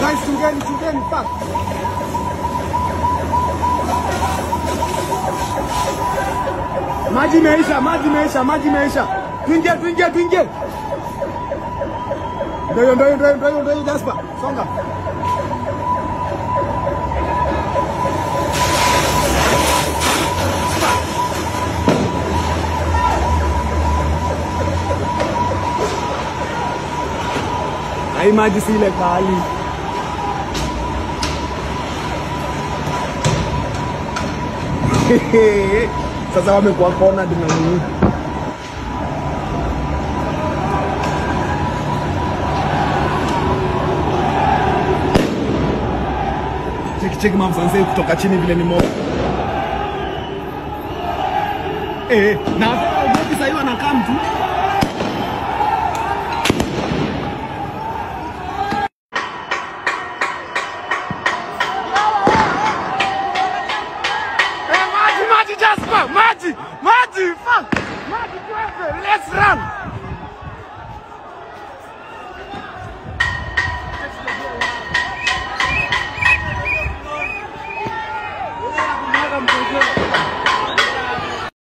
Guys, chungeni, fuck. Maji meisha. Tuingie. Ndio Jasper. Songa. Hai maji sile kali. Sasa wamekuwa kona na nini? Cheki mamfanze kutoka chini vile ni moto. Na sasa hiyo anakaa mtu. Maji, Jasper! Maji! Fuck! Maji, let's run!